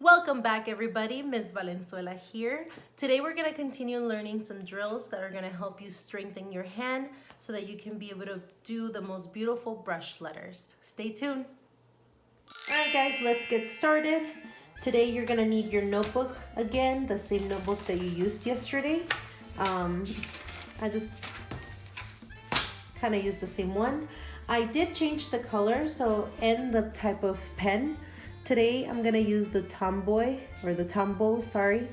Welcome back, everybody. Ms. Valenzuela here. Today we're going to continue learning some drills that are going to help you strengthen your hand so that you can be able to do the most beautiful brush letters. Stay tuned. All right, guys, let's get started. Today you're going to need your notebook again, the same notebook that you used yesterday. I just kind of used the same one. I did change the color, and the type of pen. Today I'm gonna use the Tombow, sorry.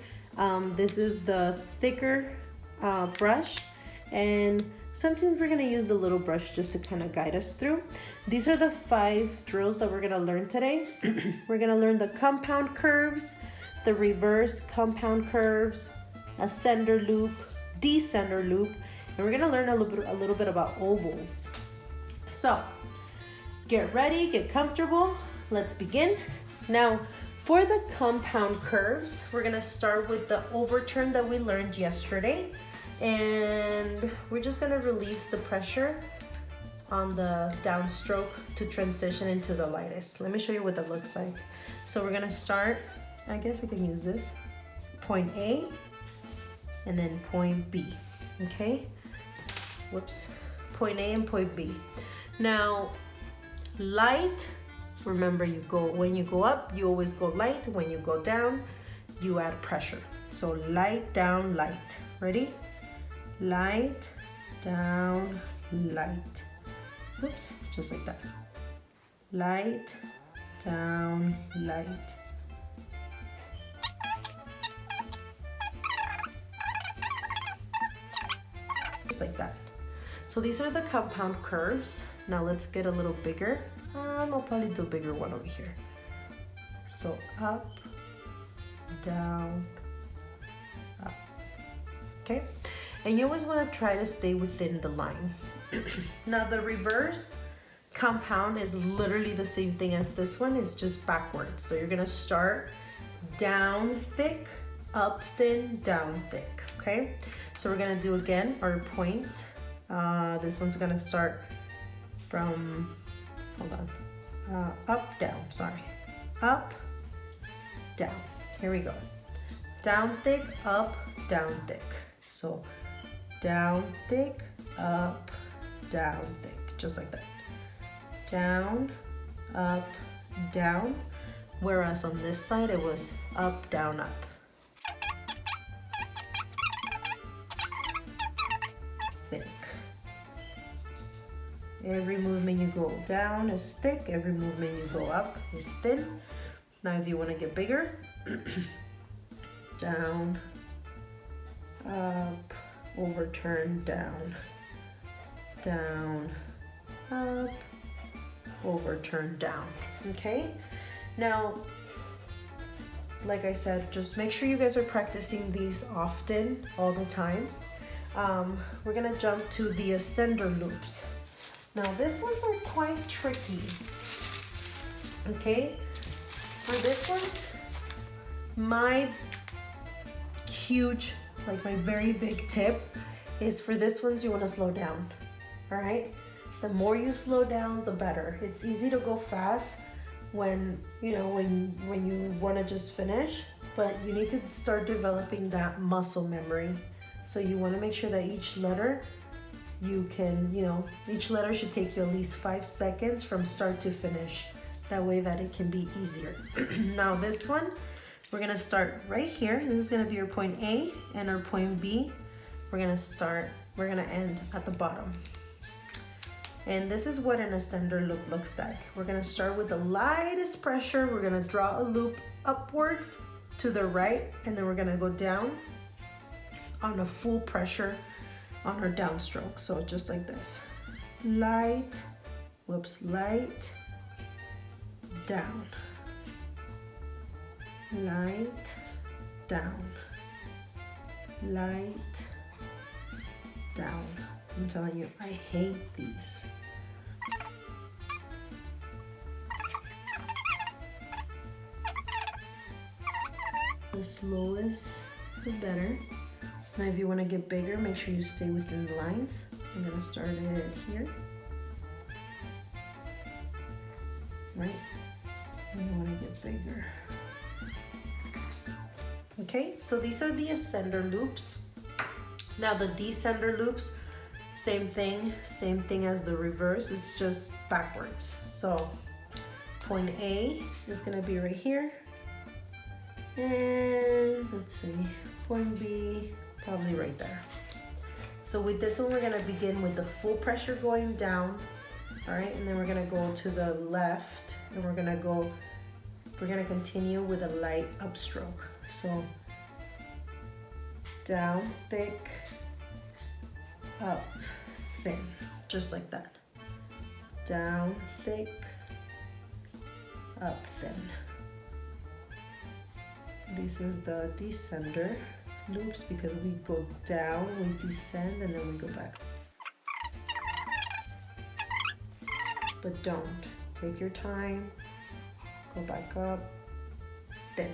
This is the thicker brush, and sometimes we're gonna use the little brush just to kind of guide us through. These are the 5 drills that we're gonna learn today. We're gonna learn the compound curves, the reverse compound curves, ascender loop, descender loop, and we're gonna learn a little bit about ovals. So get ready, get comfortable, let's begin. Now, for the compound curves, we're gonna start with the overturn that we learned yesterday, and we're just gonna release the pressure on the downstroke to transition into the lightest. Let me show you what that looks like. So we're gonna start, I guess I can use this, point A, and then point B, okay? Whoops, point A and point B. Now, light, remember when you go up, you always go light. When you go down, you add pressure. So light, down, light. Ready? Light, down, light. Oops, just like that. Light, down, light. Just like that. So these are the compound curves. Now let's get a little bigger. I'll probably do a bigger one over here. So up, down, up. Okay? And you always want to try to stay within the line. Now the reverse compound is literally the same thing as this one. It's just backwards. So you're going to start down thick, up thin, down thick. Okay? So we're going to do again our points. This one's going to start from, hold on, up, down, sorry. Up, down. Here we go. Down thick, up, down thick. So down thick, up, down thick, just like that. Down, up, down. Whereas on this side, it was up, down, up. Thick. Every movement you go down is thick. Every movement you go up is thin. Now if you want to get bigger, down, up, overturn, down, down, up, overturn, down. Okay? Now, like I said, just make sure you guys are practicing these often, all the time. We're gonna jump to the ascender loops. Now this ones are quite tricky, okay? For this ones, my huge, like my very big tip is for this ones you wanna slow down, all right? The more you slow down, the better. It's easy to go fast when you wanna just finish, but you need to start developing that muscle memory. So you wanna make sure that each letter each letter should take you at least 5 seconds from start to finish. That way that it can be easier. Now this one, we're gonna start right here. This is gonna be our point A and our point B. We're gonna end at the bottom. And this is what an ascender loop looks like. We're gonna start with the lightest pressure. We're gonna draw a loop upwards to the right, and then we're gonna go down on a full pressure on our downstroke. So just like this. Light, light, down. Light, down. Light, down. I'm telling you, I hate these. The slowest, the better. Now if you want to get bigger, make sure you stay within the lines. I'm going to start it here. Right? And you want to get bigger. Okay, so these are the ascender loops. Now the descender loops, same thing as the reverse, it's just backwards. So point A is gonna be right here. And let's see, point B, probably right there. So with this one, we're gonna begin with the full pressure going down, all right? And then we're gonna go to the left and we're gonna continue with a light upstroke. So down, thick, up, thin, just like that. Down, thick, up, thin. This is the descender loops because we go down, we descend, and then we go back. But don't, take your time, go back up, thin.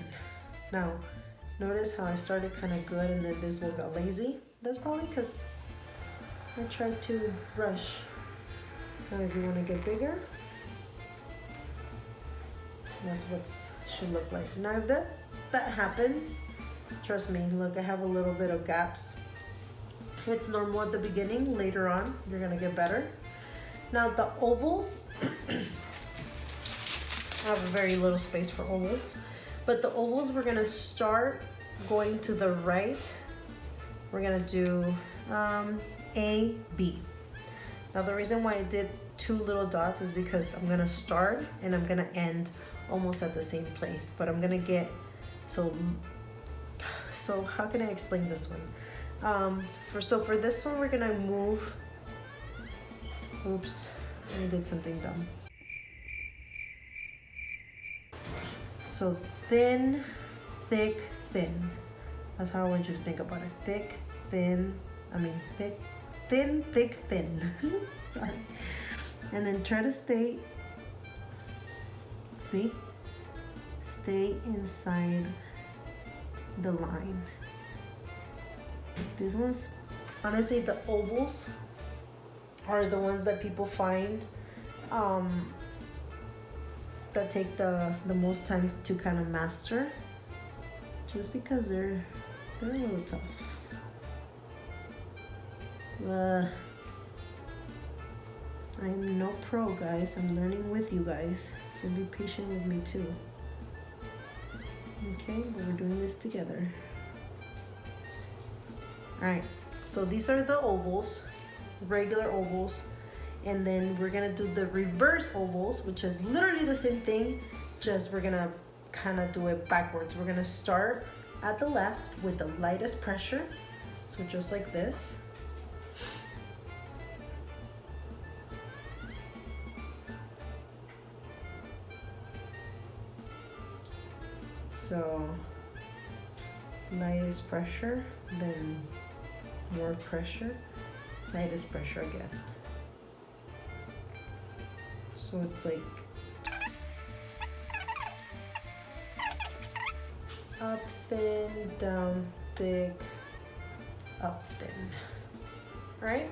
Now, notice how I started kind of good and then this one got lazy? That's probably because I tried to rush. Now if you want to get bigger, that's what should look like. Now if that happens, trust me, look, I have a little bit of gaps. It's normal at the beginning, later on, you're gonna get better. Now the ovals, I have a very little space for ovals, but the ovals, we're gonna start going to the right. We're gonna do A, B. Now the reason why I did 2 little dots is because I'm gonna start and I'm gonna end almost at the same place, but I'm gonna get, so how can I explain this one? For this one, we're gonna move, oops, I did something dumb. So thin, thick, thin. That's how I want you to think about it. Thick, thin, thick, thin, thick, thin. Sorry. And then try to stay inside the line. These ones, honestly, the ovals are the ones that people find that take the most time to kind of master, just because they're a little tough. I'm no pro, guys. I'm learning with you guys, so be patient with me too. Okay, but we're doing this together. All right, so these are the ovals, regular ovals, and then we're gonna do the reverse ovals, which is literally the same thing, just we're gonna kind of do it backwards. We're gonna start at the left with the lightest pressure, so just like this. So lightest pressure, then more pressure, lightest pressure again. So it's like up thin, down thick, up thin. All right,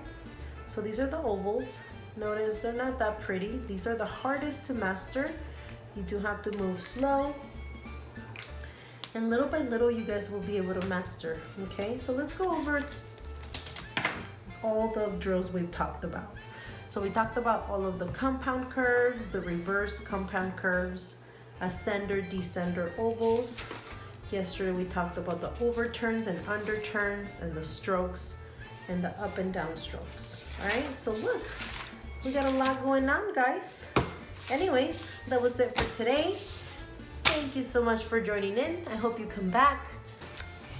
so these are the ovals. Notice they're not that pretty. These are the hardest to master. You do have to move slow. And little by little, you guys will be able to master, okay? So let's go over all the drills we've talked about. So we talked about all of the compound curves, the reverse compound curves, ascender, descender ovals. Yesterday we talked about the overturns and underturns and the strokes and the up and down strokes, all right? So look, we got a lot going on, guys. Anyways, that was it for today. Thank you so much for joining in. I hope you come back.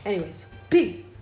Anyways, peace.